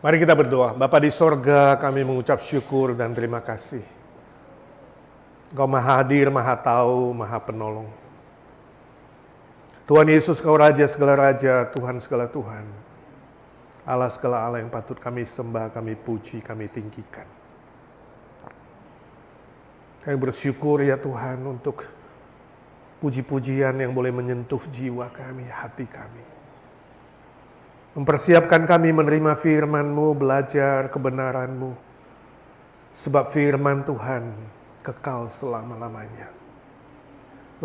Mari kita berdoa. Bapa di sorga, kami mengucap syukur dan terima kasih. Engkau maha hadir, maha tahu, maha penolong. Tuhan Yesus, Kau Raja segala Raja, Tuhan segala Tuhan. Allah segala Allah yang patut kami sembah, kami puji, kami tinggikan. Kami bersyukur ya Tuhan untuk puji-pujian yang boleh menyentuh jiwa kami, hati kami. Mempersiapkan kami menerima firman-Mu, belajar kebenaran-Mu. Sebab firman Tuhan kekal selama-lamanya.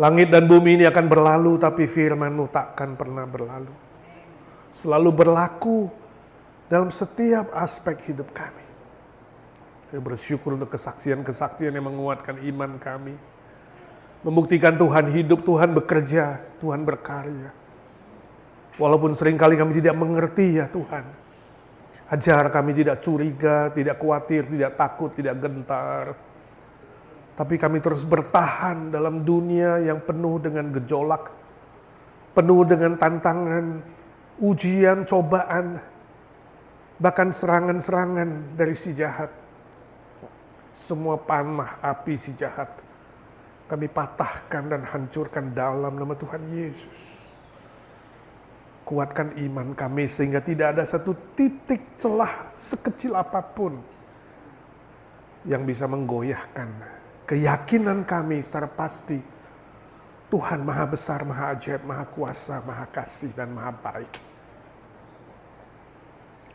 Langit dan bumi ini akan berlalu, tapi firman-Mu takkan pernah berlalu. Selalu berlaku dalam setiap aspek hidup kami. Saya bersyukur untuk kesaksian-kesaksian yang menguatkan iman kami. Membuktikan Tuhan hidup, Tuhan bekerja, Tuhan berkarya. Walaupun seringkali kami tidak mengerti ya Tuhan. Ajar kami tidak curiga, tidak khawatir, tidak takut, tidak gentar. Tapi kami terus bertahan dalam dunia yang penuh dengan gejolak. Penuh dengan tantangan, ujian, cobaan. Bahkan serangan-serangan dari si jahat. Semua panah api si jahat. Kami patahkan dan hancurkan dalam nama Tuhan Yesus. Kuatkan iman kami sehingga tidak ada satu titik celah sekecil apapun yang bisa menggoyahkan keyakinan kami secara pasti Tuhan maha besar, maha ajaib, maha kuasa, maha kasih, dan maha baik.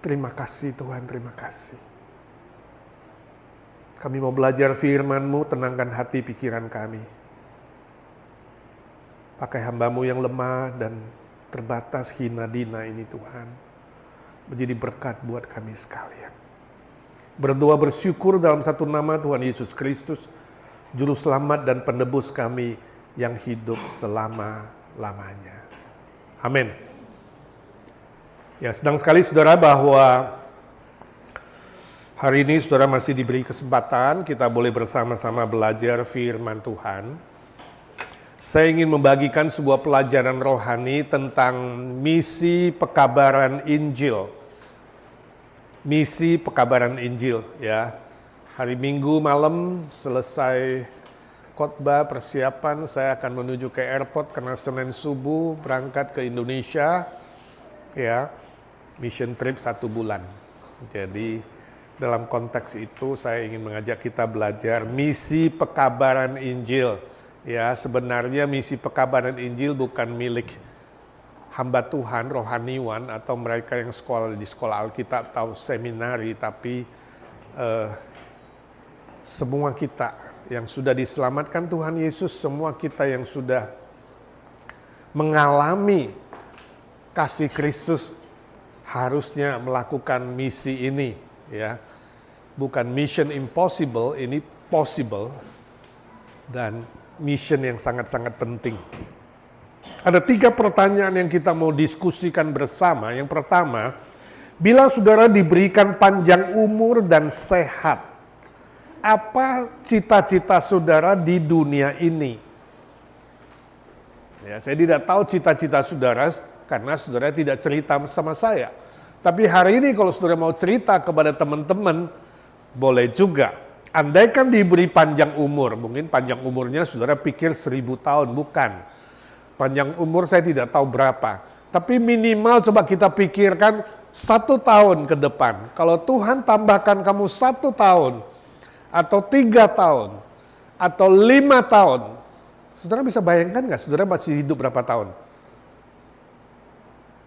Terima kasih Tuhan, terima kasih. Kami mau belajar firman-Mu, tenangkan hati pikiran kami. Pakai hamba-Mu yang lemah dan terbatas hina dina ini Tuhan, menjadi berkat buat kami sekalian. Berdoa bersyukur dalam satu nama Tuhan Yesus Kristus, Juru Selamat dan Penebus kami yang hidup selama-lamanya. Amin. Ya, senang sekali saudara bahwa hari ini saudara masih diberi kesempatan kita boleh bersama-sama belajar firman Tuhan. Saya ingin membagikan sebuah pelajaran rohani tentang misi pekabaran Injil. Misi pekabaran Injil ya. Hari Minggu malam selesai khotbah persiapan, saya akan menuju ke airport karena Senin subuh berangkat ke Indonesia. Ya, mission trip 1 bulan. Jadi dalam konteks itu saya ingin mengajak kita belajar misi pekabaran Injil. Ya, sebenarnya misi pekabaran Injil bukan milik hamba Tuhan, rohaniwan, atau mereka yang sekolah di sekolah Alkitab atau seminari, tapi semua kita yang sudah diselamatkan Tuhan Yesus, semua kita yang sudah mengalami kasih Kristus harusnya melakukan misi ini. Ya, bukan mission impossible, ini possible, dan mission yang sangat-sangat penting. Ada 3 pertanyaan yang kita mau diskusikan bersama. Yang pertama, bila saudara diberikan panjang umur dan sehat, apa cita-cita saudara di dunia ini? Ya, saya tidak tahu cita-cita saudara karena saudara tidak cerita sama saya. Tapi hari ini kalau saudara mau cerita kepada teman-teman, boleh juga. Andaikan diberi panjang umur, mungkin panjang umurnya saudara pikir 1000 tahun, bukan. Panjang umur saya tidak tahu berapa. Tapi minimal coba kita pikirkan 1 tahun ke depan. Kalau Tuhan tambahkan kamu 1 tahun, atau 3 tahun, atau 5 tahun. Saudara bisa bayangkan nggak saudara masih hidup berapa tahun?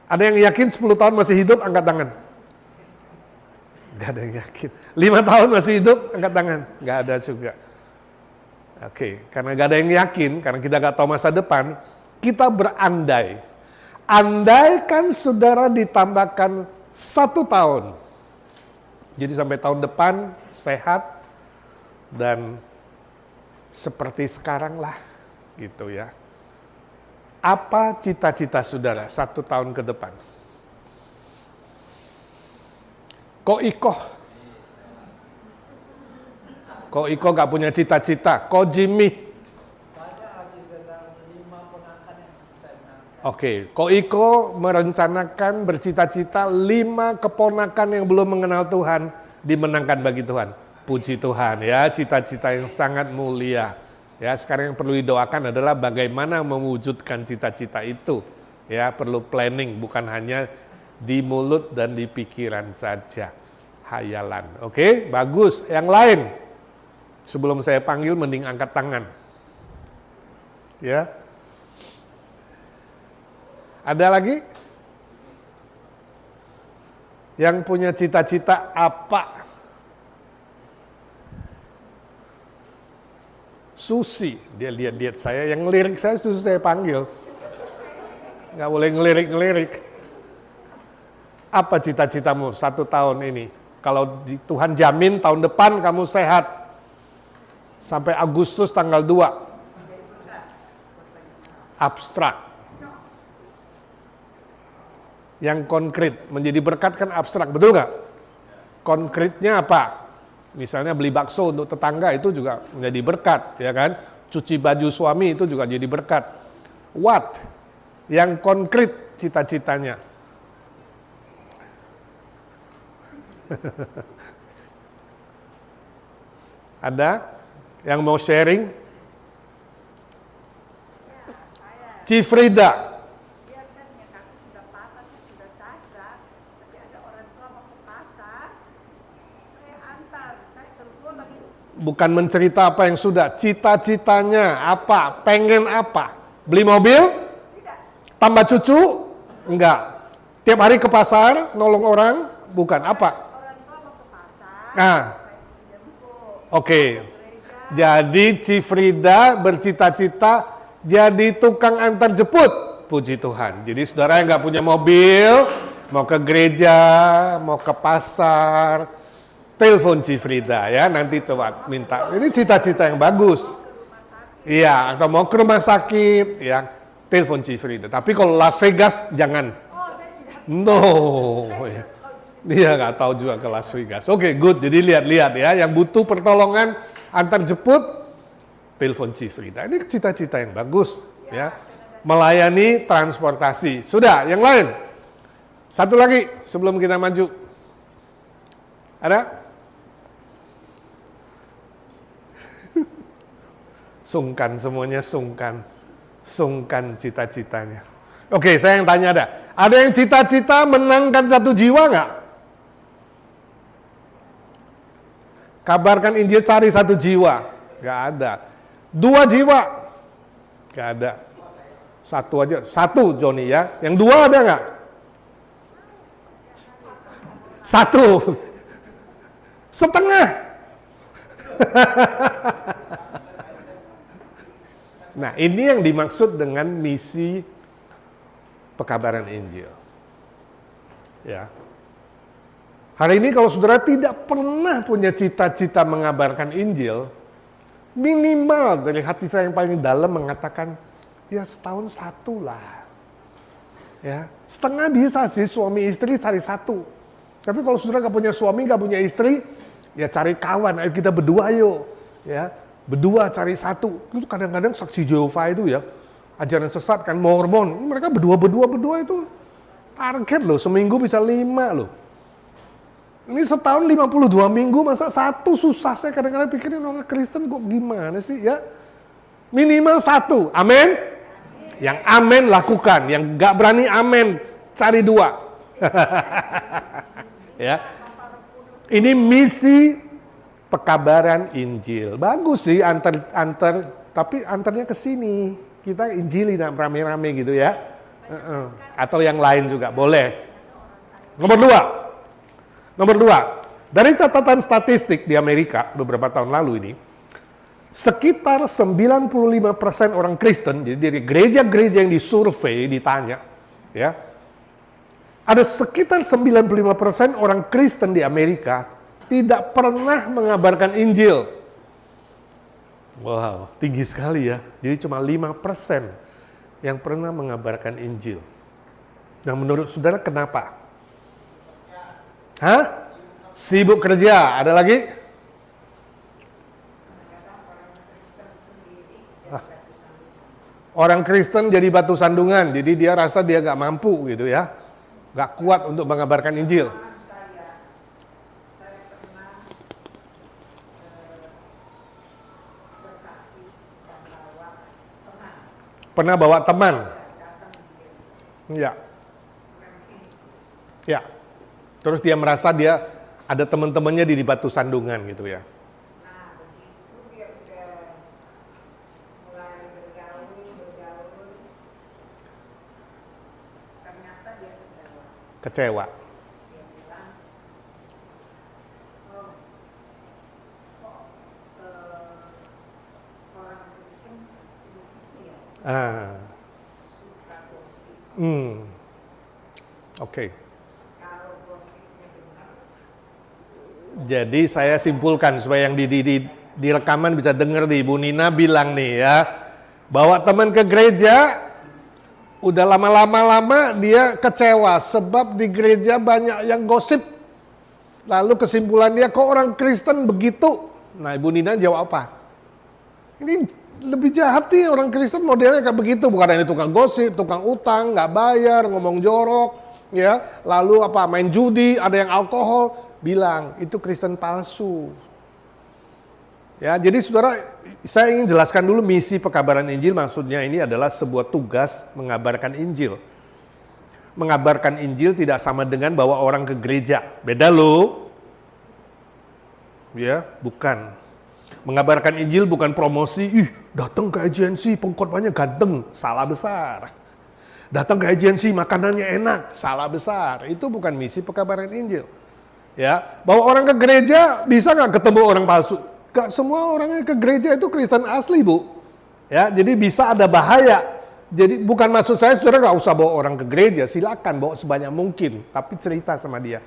Ada yang yakin 10 tahun masih hidup, angkat tangan. Gak ada yang yakin. 5 tahun masih hidup, angkat tangan. Gak ada juga. Oke, karena gak ada yang yakin, karena kita gak tahu masa depan, kita berandai. Andaikan saudara ditambahkan 1 tahun. Jadi sampai tahun depan, sehat, dan seperti sekarang lah, gitu ya. Apa cita-cita saudara 1 tahun ke depan? Ko Iko gak punya cita-cita. Ko Jimmy. Oke, Ko Iko merencanakan bercita-cita 5 keponakan yang belum mengenal Tuhan dimenangkan bagi Tuhan. Puji Tuhan ya, cita-cita yang sangat mulia. Ya, sekarang yang perlu didoakan adalah bagaimana mewujudkan cita-cita itu. Ya, perlu planning, bukan hanya di mulut dan di pikiran saja. Hayalan. Oke, bagus. Yang lain. Sebelum saya panggil mending angkat tangan. Ya. Ada lagi? Yang punya cita-cita apa? Susi, dia lihat saya, yang ngelirik saya Susi saya panggil. Nggak boleh ngelirik-ngelirik. Apa cita-citamu 1 tahun ini? Kalau Tuhan jamin tahun depan kamu sehat. Sampai Agustus tanggal 2. Abstrak. Yang konkret, menjadi berkat kan abstrak, betul nggak? Konkretnya apa? Misalnya beli bakso untuk tetangga itu juga menjadi berkat, ya kan? Cuci baju suami itu juga jadi berkat. What? Yang konkret cita-citanya. Ada yang mau sharing? Cifrida. Bukan mencerita apa yang sudah, cita-citanya apa, pengen apa? Beli mobil? Tidak. Tambah cucu? Enggak. Tiap hari ke pasar, nolong orang? Bukan, apa? Orang tua mau ke pasar, Oke. Jadi Cifrida bercita-cita jadi tukang antar jemput. Puji Tuhan. Jadi saudara yang nggak punya mobil, mau ke gereja, mau ke pasar, telepon Cifrida ya, nanti coba minta. Ini cita-cita yang bagus. Iya, atau mau ke rumah sakit, ya, telepon Cifrida. Tapi kalau Las Vegas jangan. No, dia nggak tahu juga ke Las Vegas. Oke, good. Jadi lihat-lihat ya, yang butuh pertolongan antar jemput, telepon Cifrida. Ini cita-cita yang bagus, ya. Melayani transportasi. Sudah, yang lain. Satu lagi sebelum kita maju. Ada? Sungkan, semuanya sungkan. Sungkan cita-citanya. Oke, saya yang tanya ada. Ada yang cita-cita menangkan 1 jiwa nggak? Kabarkan Injil cari 1 jiwa. Nggak ada. 2 jiwa. Nggak ada. 1 aja. 1 Joni ya. Yang 2 ada nggak? 1. Setengah. Nah, ini yang dimaksud dengan misi pekabaran Injil. Ya. Hari ini kalau saudara tidak pernah punya cita-cita mengabarkan Injil, minimal dari hati saya yang paling dalam mengatakan, ya setahun 1 lah. Ya, setengah bisa sih suami istri cari 1. Tapi kalau saudara nggak punya suami, nggak punya istri, ya cari kawan, ayo kita berdua yuk. Ya, berdua cari 1. Itu kadang-kadang saksi Yehova itu ya, ajaran sesat kan, Mormon. Mereka berdua itu target loh, seminggu bisa 5 loh. Ini setahun 52 minggu, masa 1 susah. Saya kadang-kadang pikirin orang Kristen kok gimana sih ya. Minimal 1, amin? Yang amin lakukan, yang gak berani amin, cari 2. Ya. Ini misi pekabaran Injil. Bagus sih antar tapi antarnya ke sini. Kita injili rame-rame gitu ya. Atau yang lain juga boleh. Nomor 2. Dari catatan statistik di Amerika beberapa tahun lalu ini, sekitar 95% orang Kristen, jadi dari gereja-gereja yang disurvei, ditanya, ya, ada sekitar 95% orang Kristen di Amerika tidak pernah mengabarkan Injil. Wow, tinggi sekali ya. Jadi cuma 5% yang pernah mengabarkan Injil. Nah, menurut saudara kenapa? Hah? Sibuk kerja. Ada lagi? Orang Kristen jadi batu sandungan, jadi dia rasa dia gak mampu gitu ya. Gak kuat untuk mengabarkan Injil. Saya pernah bersaksi dan bawa teman Pernah bawa teman? datang di Ya, sini. ya. Terus dia merasa dia ada teman-temannya di batu sandungan gitu ya. Nah, begitu dia sudah mulai bergaul, ternyata dia kecewa. Kecewa. Dia bilang, oh, kok orang Kristen begitu ya, suka gosip. Oke. Kalau gosipnya benar, Jadi saya simpulkan supaya yang di rekaman bisa dengar nih, Ibu Nina bilang nih ya, bawa teman ke gereja, udah lama dia kecewa sebab di gereja banyak yang gosip. Lalu kesimpulan dia, kok orang Kristen begitu? Nah, Ibu Nina jawab apa? Ini lebih jahat nih, orang Kristen modelnya kayak begitu, bukan ini tukang gosip, tukang utang, nggak bayar, ngomong jorok, ya. Lalu apa, main judi, ada yang alkohol, bilang itu Kristen palsu. Ya, jadi saudara, saya ingin jelaskan dulu misi pekabaran Injil, maksudnya ini adalah sebuah tugas mengabarkan Injil. Mengabarkan Injil tidak sama dengan bawa orang ke gereja. Beda loh. Ya, bukan. Mengabarkan Injil bukan promosi, datang ke agensi, pengkhotbahnya ganteng, salah besar. Datang ke agensi, makanannya enak, salah besar. Itu bukan misi pekabaran Injil. Ya, bawa orang ke gereja, bisa nggak ketemu orang palsu? Gak semua orang yang ke gereja itu Kristen asli, Bu. Ya, jadi bisa ada bahaya. Jadi bukan maksud saya saudara nggak usah bawa orang ke gereja, silakan bawa sebanyak mungkin, tapi cerita sama dia.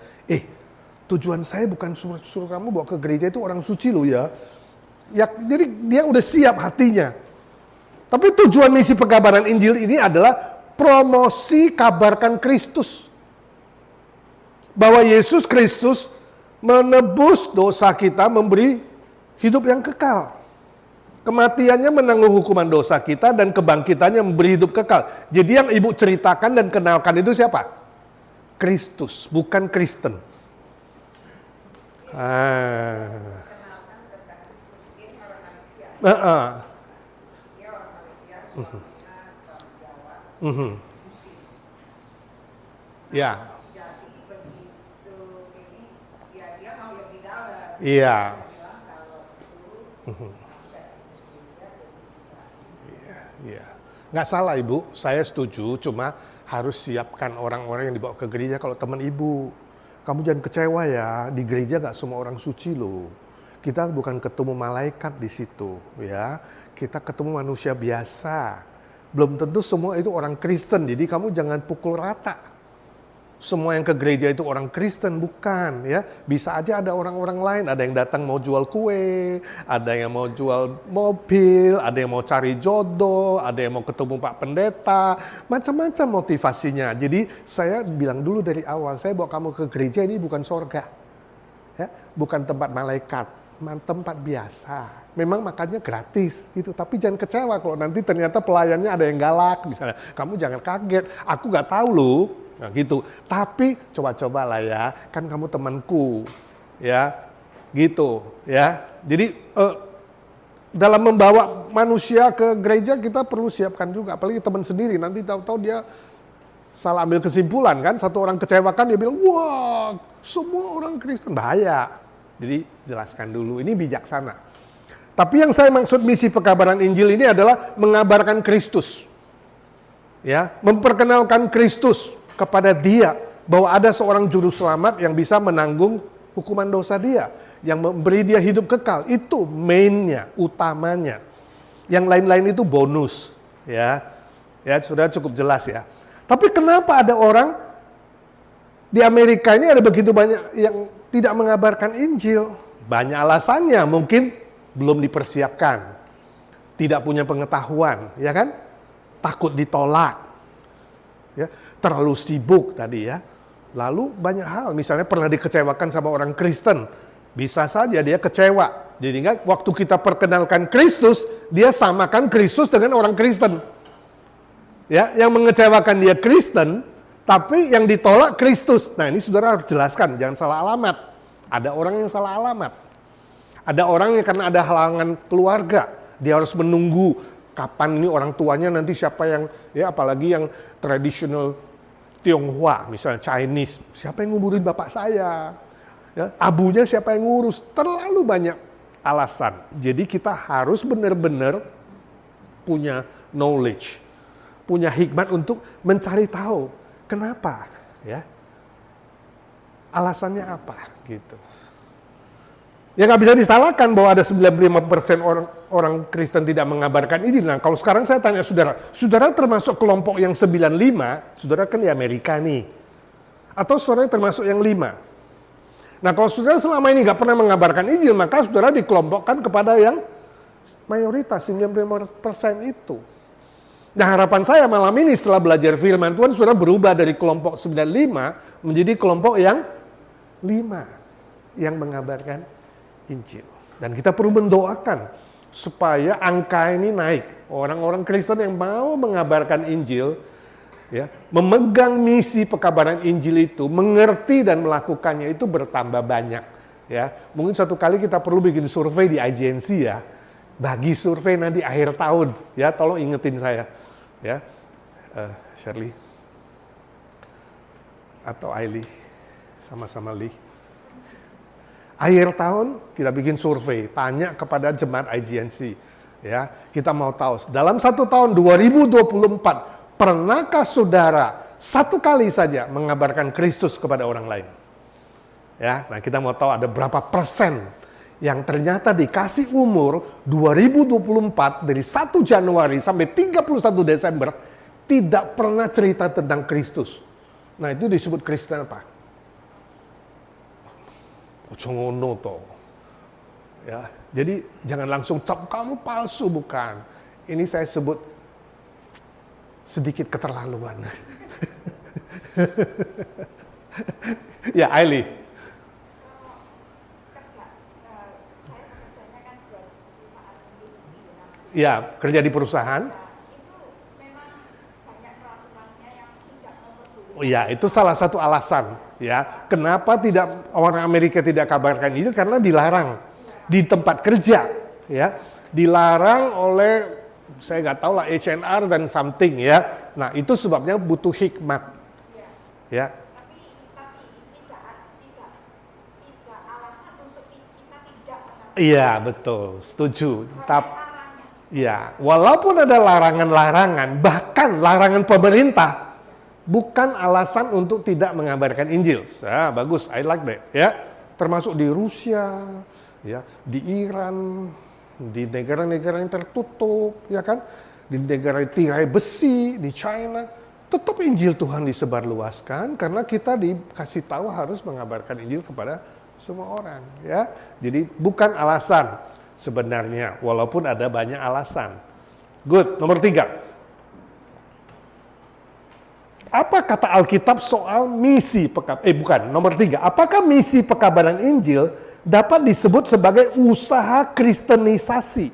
Tujuan saya bukan suruh kamu bawa ke gereja itu orang suci loh ya. Ya, jadi dia udah siap hatinya. Tapi tujuan misi pekabaran Injil ini adalah promosi kabarkan Kristus. Bahwa Yesus Kristus menebus dosa kita, memberi hidup yang kekal. Kematiannya menanggung hukuman dosa kita dan kebangkitannya memberi hidup kekal. Jadi yang ibu ceritakan dan kenalkan itu siapa? Kristus, bukan Kristen. kenalkan tentang Kristus. Ini orang Malaysia. Dia orang Malaysia, suaminya orang Jawa, Muslim. Ya, Jadi begitu ini, ya dia mau yang di dalam. iya. Dia bilang kalau itu ada dia bisa. Iya. Nggak salah Ibu, saya setuju, cuma harus siapkan orang-orang yang dibawa ke gereja kalau teman Ibu. Kamu jangan kecewa ya, di gereja nggak semua orang suci loh. Kita bukan ketemu malaikat di situ, ya. Kita ketemu manusia biasa. Belum tentu semua itu orang Kristen, jadi kamu jangan pukul rata. Semua yang ke gereja itu orang Kristen, bukan ya. Bisa aja ada orang-orang lain, ada yang datang mau jual kue, ada yang mau jual mobil, ada yang mau cari jodoh, ada yang mau ketemu Pak Pendeta, macam-macam motivasinya. Jadi saya bilang dulu dari awal, saya bawa kamu ke gereja ini bukan sorga, ya, bukan tempat malaikat, tempat biasa. Memang makannya gratis gitu, tapi jangan kecewa kalau nanti ternyata pelayannya ada yang galak, misalnya. Kamu jangan kaget, aku nggak tahu loh. Nah gitu, tapi coba-cobalah ya, kan kamu temanku, ya, gitu, ya. Jadi dalam membawa manusia ke gereja kita perlu siapkan juga, apalagi teman sendiri, nanti tahu-tahu dia salah ambil kesimpulan kan, satu orang kecewakan dia bilang, wah semua orang Kristen, bahaya. Jadi jelaskan dulu, ini bijaksana. Tapi yang saya maksud misi pekabaran Injil ini adalah mengabarkan Kristus, ya, memperkenalkan Kristus kepada dia, bahwa ada seorang juru selamat yang bisa menanggung hukuman dosa dia, yang memberi dia hidup kekal. Itu mainnya, utamanya. Yang lain-lain itu bonus, ya. Ya, sudah cukup jelas ya. Tapi kenapa ada orang di Amerika ini ada begitu banyak yang tidak mengabarkan Injil? Banyak alasannya, mungkin belum dipersiapkan, tidak punya pengetahuan, ya kan? Takut ditolak, ya, terlalu sibuk tadi ya. Lalu banyak hal, misalnya pernah dikecewakan sama orang Kristen, bisa saja dia kecewa. Jadi waktu kita perkenalkan Kristus, dia samakan Kristus dengan orang Kristen. Ya, yang mengecewakan dia Kristen, tapi yang ditolak Kristus. Nah, ini saudara harus jelaskan, jangan salah alamat. Ada orang yang salah alamat. Ada orang yang karena ada halangan keluarga, dia harus menunggu kapan ini orang tuanya nanti siapa yang, ya apalagi yang tradisional Tionghoa, misalnya Chinese, siapa yang nguburin bapak saya? Ya, abunya siapa yang ngurus? Terlalu banyak alasan. Jadi kita harus benar-benar punya knowledge, punya hikmat untuk mencari tahu kenapa, ya, alasannya apa, gitu. Ya nggak bisa disalahkan bahwa ada 95% orang Kristen tidak mengabarkan Injil. Nah kalau sekarang saya tanya saudara termasuk kelompok yang 95, saudara kan di Amerika nih. Atau saudara termasuk yang 5. Nah kalau saudara selama ini nggak pernah mengabarkan Injil, maka saudara dikelompokkan kepada yang mayoritas, 95% itu. Nah harapan saya malam ini setelah belajar firman Tuhan, saudara berubah dari kelompok 95 menjadi kelompok yang 5 yang mengabarkan Injil. Dan kita perlu mendoakan supaya angka ini naik. Orang-orang Kristen yang mau mengabarkan Injil, ya, memegang misi pekabaran Injil itu, mengerti dan melakukannya itu bertambah banyak. Ya, mungkin satu kali kita perlu bikin survei di IGNC ya, bagi survei nanti akhir tahun. Ya, tolong ingetin saya. Ya, Shirley atau Ailey, sama-sama Lee. Akhir tahun kita bikin survei, tanya kepada jemaat IGNC. Ya, kita mau tahu dalam 1 tahun 2024 pernahkah saudara satu kali saja mengabarkan Kristus kepada orang lain? Ya, nah kita mau tahu ada berapa persen yang ternyata dikasih umur 2024 dari 1 Januari sampai 31 Desember tidak pernah cerita tentang Kristus. Nah, itu disebut Kristen apa? Jongono toh. Ya, jadi jangan langsung cap kamu palsu, bukan. Ini saya sebut sedikit keterlaluan. Ya, Aili. Ya, kerja di perusahaan. Oh ya, itu salah satu alasan. Ya, kenapa tidak orang Amerika tidak kabarkan Injil? Karena dilarang di tempat kerja, ya, dilarang oleh saya nggak tahu lah HNR dan something ya. Nah itu sebabnya butuh hikmat, ya. Tidak alasan untuk kita tidak. Iya betul, setuju. Ya, walaupun ada larangan-larangan, bahkan larangan pemerintah. Bukan alasan untuk tidak mengabarkan Injil. Nah, bagus, I like that. Ya, termasuk di Rusia, ya, di Iran, di negara-negara yang tertutup, ya kan, di negara tirai besi, di China, tetap Injil Tuhan disebarluaskan karena kita dikasih tahu harus mengabarkan Injil kepada semua orang. Ya, jadi bukan alasan sebenarnya, walaupun ada banyak alasan. Good, nomor 3. Apa kata Alkitab soal misi pekabaran? Nomor 3. Apakah misi pekabaran Injil dapat disebut sebagai usaha kristenisasi?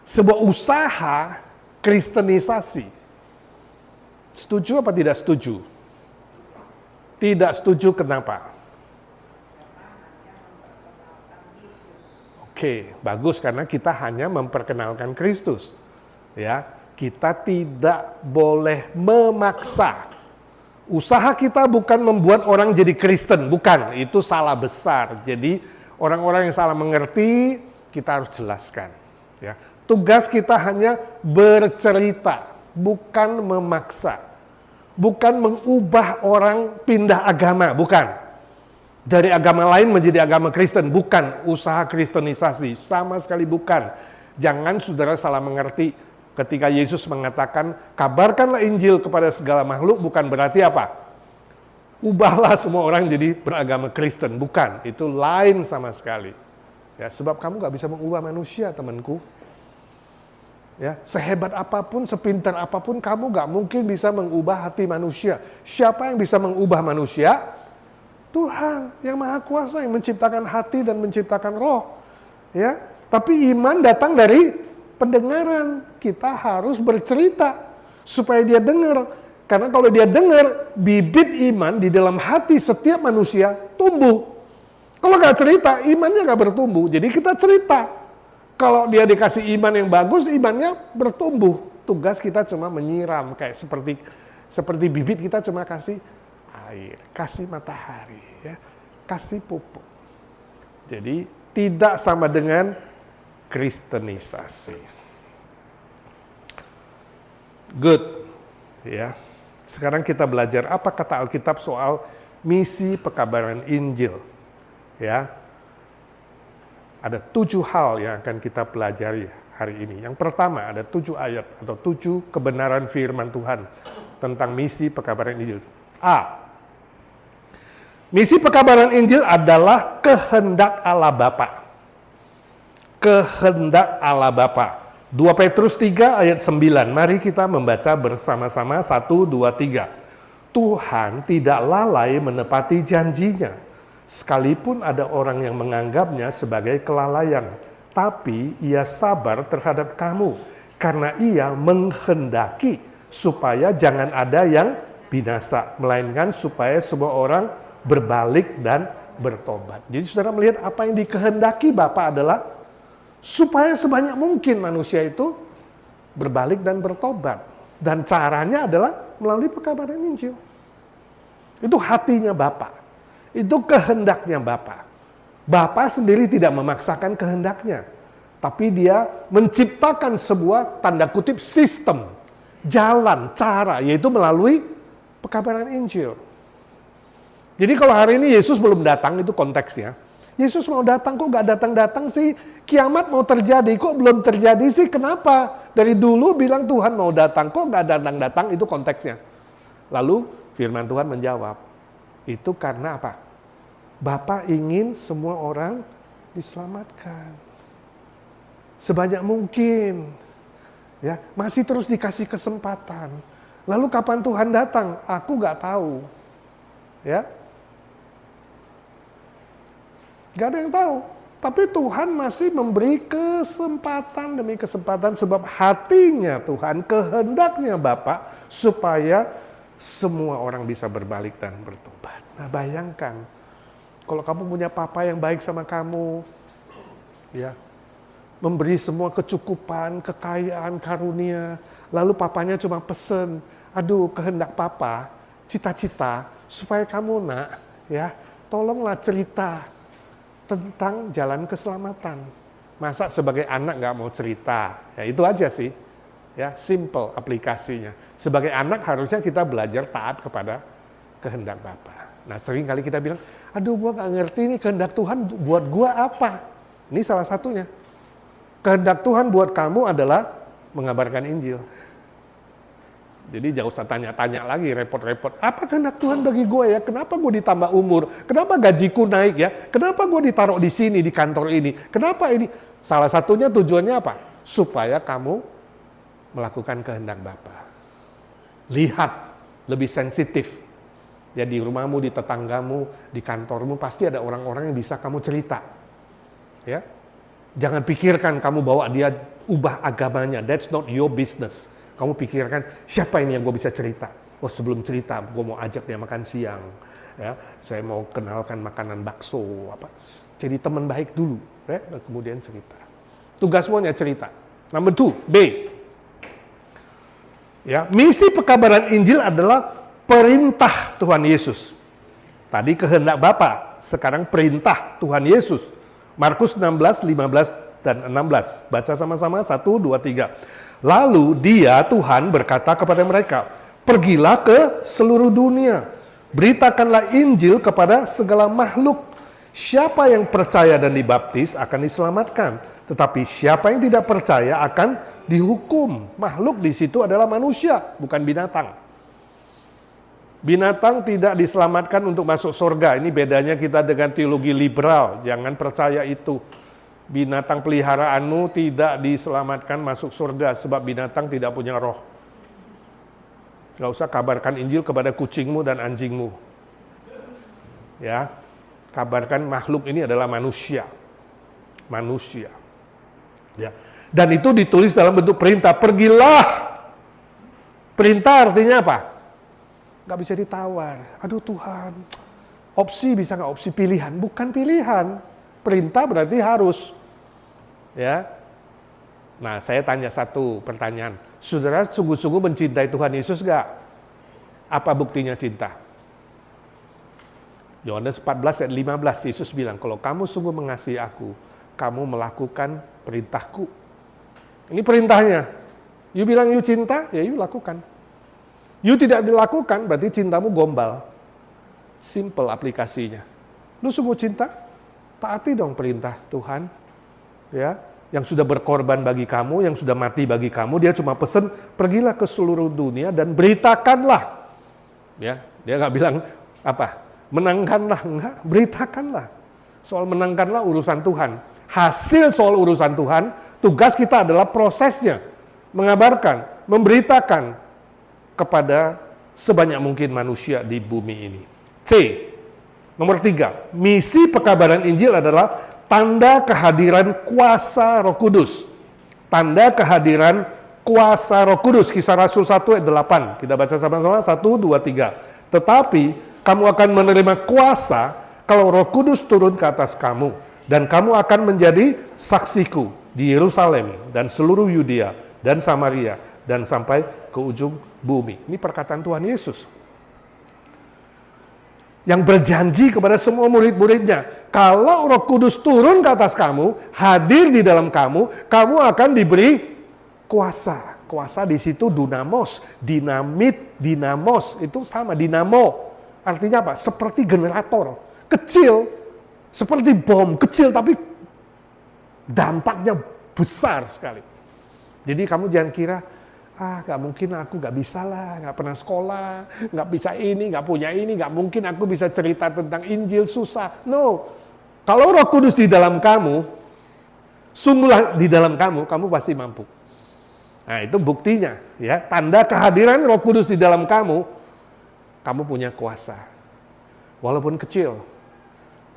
Sebuah usaha kristenisasi. Setuju apa tidak setuju? Tidak setuju, kenapa? Oke, bagus karena kita hanya memperkenalkan Kristus. Ya. Kita tidak boleh memaksa. Usaha kita bukan membuat orang jadi Kristen, bukan. Itu salah besar. Jadi orang-orang yang salah mengerti, kita harus jelaskan. Ya. Tugas kita hanya bercerita, bukan memaksa. Bukan mengubah orang pindah agama, bukan. Dari agama lain menjadi agama Kristen, bukan. Usaha kristenisasi, sama sekali bukan. Jangan saudara salah mengerti. Ketika Yesus mengatakan, kabarkanlah Injil kepada segala makhluk, bukan berarti apa? Ubahlah semua orang jadi beragama Kristen. Bukan, itu lain sama sekali. Ya, sebab kamu gak bisa mengubah manusia, temanku. Ya, sehebat apapun, sepintar apapun, kamu gak mungkin bisa mengubah hati manusia. Siapa yang bisa mengubah manusia? Tuhan yang Maha Kuasa, yang menciptakan hati dan menciptakan roh. Ya, tapi iman datang dari pendengaran. Kita harus bercerita supaya dia dengar. Karena kalau dia dengar, bibit iman di dalam hati setiap manusia tumbuh. Kalau nggak cerita, imannya nggak bertumbuh. Jadi kita cerita. Kalau dia dikasih iman yang bagus, imannya bertumbuh. Tugas kita cuma menyiram, kayak seperti bibit kita cuma kasih air, kasih matahari, ya, kasih pupuk. Jadi tidak sama dengan kristenisasi. Good, ya. Sekarang kita belajar apa kata Alkitab soal misi pekabaran Injil. Ya, ada 7 hal yang akan kita pelajari hari ini. Yang pertama ada 7 ayat atau 7 kebenaran firman Tuhan tentang misi pekabaran Injil. A. Misi pekabaran Injil adalah kehendak Allah Bapa. Kehendak Allah Bapa. 2 Petrus 3 ayat 9. Mari kita membaca bersama-sama 1, 2, 3. Tuhan tidak lalai menepati janjinya, sekalipun ada orang yang menganggapnya sebagai kelalaian. Tapi ia sabar terhadap kamu, karena ia menghendaki supaya jangan ada yang binasa, melainkan supaya semua orang berbalik dan bertobat. Jadi saudara melihat apa yang dikehendaki Bapa adalah supaya sebanyak mungkin manusia itu berbalik dan bertobat. Dan caranya adalah melalui pekabaran Injil. Itu hatinya Bapa. Itu kehendaknya Bapa. Bapa sendiri tidak memaksakan kehendaknya. Tapi dia menciptakan sebuah tanda kutip sistem, jalan, cara, yaitu melalui pekabaran Injil. Jadi kalau hari ini Yesus belum datang, itu konteksnya. Yesus mau datang, kok gak datang-datang sih? Kiamat mau terjadi, kok belum terjadi sih? Kenapa? Dari dulu bilang Tuhan mau datang, kok gak datang-datang? Itu konteksnya. Lalu firman Tuhan menjawab, itu karena apa? Bapa ingin semua orang diselamatkan. Sebanyak mungkin. Ya, masih terus dikasih kesempatan. Lalu kapan Tuhan datang? Aku gak tahu. Ya, gak ada yang tahu. Tapi Tuhan masih memberi kesempatan demi kesempatan sebab hatinya Tuhan, kehendaknya Bapa supaya semua orang bisa berbalik dan bertobat. Nah, bayangkan kalau kamu punya papa yang baik sama kamu, ya, memberi semua kecukupan, kekayaan, karunia, lalu papanya cuma pesen, aduh kehendak papa, cita-cita supaya kamu nak, ya, tolonglah cerita tentang jalan keselamatan. Masa sebagai anak nggak mau cerita? Ya itu aja sih. Ya, simple aplikasinya. Sebagai anak harusnya kita belajar taat kepada kehendak Bapa. Nah, sering kali kita bilang, aduh gua nggak ngerti nih kehendak Tuhan buat gua apa. Ini salah satunya. Kehendak Tuhan buat kamu adalah mengabarkan Injil. Jadi jangan usah tanya-tanya lagi, repot-repot. Apa kehendak Tuhan bagi gue ya? Kenapa gue ditambah umur? Kenapa gajiku naik ya? Kenapa gue ditaruh di sini, di kantor ini? Kenapa ini? Salah satunya tujuannya apa? Supaya kamu melakukan kehendak Bapa. Lihat, lebih sensitif. Ya di rumahmu, di tetanggamu, di kantormu, pasti ada orang-orang yang bisa kamu cerita. Ya, jangan pikirkan kamu bawa dia ubah agamanya. That's not your business. Kamu pikirkan, siapa ini yang gue bisa cerita? Oh, sebelum cerita, gue mau ajak dia makan siang. Ya, saya mau kenalkan makanan bakso. Apa? Jadi teman baik dulu. Ya, dan kemudian cerita. Tugasmu hanya cerita. Number 2, B. Ya, misi pekabaran Injil adalah perintah Tuhan Yesus. Tadi kehendak Bapa, sekarang perintah Tuhan Yesus. Markus 16, 15, dan 16. Baca sama-sama, 1, 2, 3. Lalu dia, Tuhan, berkata kepada mereka, pergilah ke seluruh dunia, beritakanlah Injil kepada segala makhluk. Siapa yang percaya dan dibaptis akan diselamatkan, tetapi siapa yang tidak percaya akan dihukum. Makhluk di situ adalah manusia, bukan binatang. Binatang tidak diselamatkan untuk masuk surga. Ini bedanya kita dengan teologi liberal. Jangan percaya itu. Binatang peliharaanmu tidak diselamatkan masuk surga sebab binatang tidak punya roh. Gak usah kabarkan Injil kepada kucingmu dan anjingmu. Ya, kabarkan makhluk ini adalah manusia. Manusia. Ya. Dan itu ditulis dalam bentuk perintah. Pergilah. Perintah artinya apa? Gak bisa ditawar. Aduh Tuhan, opsi bisa nggak? Opsi pilihan? Bukan pilihan. Perintah berarti harus. Ya. Nah, saya tanya satu pertanyaan. Saudara sungguh-sungguh mencintai Tuhan Yesus gak? Apa buktinya cinta? Yohanes 14 ayat 15, Yesus bilang, kalau kamu sungguh mengasihi aku, kamu melakukan perintahku. Ini perintahnya. You bilang you cinta, ya you lakukan. You tidak dilakukan, berarti cintamu gombal. Simple aplikasinya. Lu sungguh cinta, taati dong perintah Tuhan. Ya, yang sudah berkorban bagi kamu, yang sudah mati bagi kamu, dia cuma pesen, pergilah ke seluruh dunia dan beritakanlah. Ya, dia nggak bilang apa, menangkanlah, enggak, beritakanlah. Soal menangkanlah urusan Tuhan. Hasil soal urusan Tuhan, tugas kita adalah prosesnya. Mengabarkan, memberitakan kepada sebanyak mungkin manusia di bumi ini. C. Nomor 3, misi pekabaran Injil adalah tanda kehadiran kuasa Roh Kudus. Tanda kehadiran kuasa Roh Kudus. Kisah Rasul 1 ayat 8. Kita baca sama-sama, 1, 2, 3. Tetapi kamu akan menerima kuasa kalau Roh Kudus turun ke atas kamu. Dan kamu akan menjadi saksiku di Yerusalem dan seluruh Yudea dan Samaria dan sampai ke ujung bumi. Ini perkataan Tuhan Yesus. Yang berjanji kepada semua murid-muridnya, kalau Roh Kudus turun ke atas kamu, hadir di dalam kamu, kamu akan diberi kuasa. Kuasa di situ dunamos, dinamit, dinamos, itu sama, dinamo. Artinya apa? Seperti generator, kecil, seperti bom, kecil tapi dampaknya besar sekali. Jadi kamu jangan kira, gak mungkin aku gak bisa lah, gak pernah sekolah, gak bisa ini, gak punya ini, gak mungkin aku bisa cerita tentang Injil, susah. No, kalau Roh Kudus di dalam kamu, sungguhlah di dalam kamu, kamu pasti mampu. Nah itu buktinya, ya, tanda kehadiran Roh Kudus di dalam kamu, kamu punya kuasa. Walaupun kecil,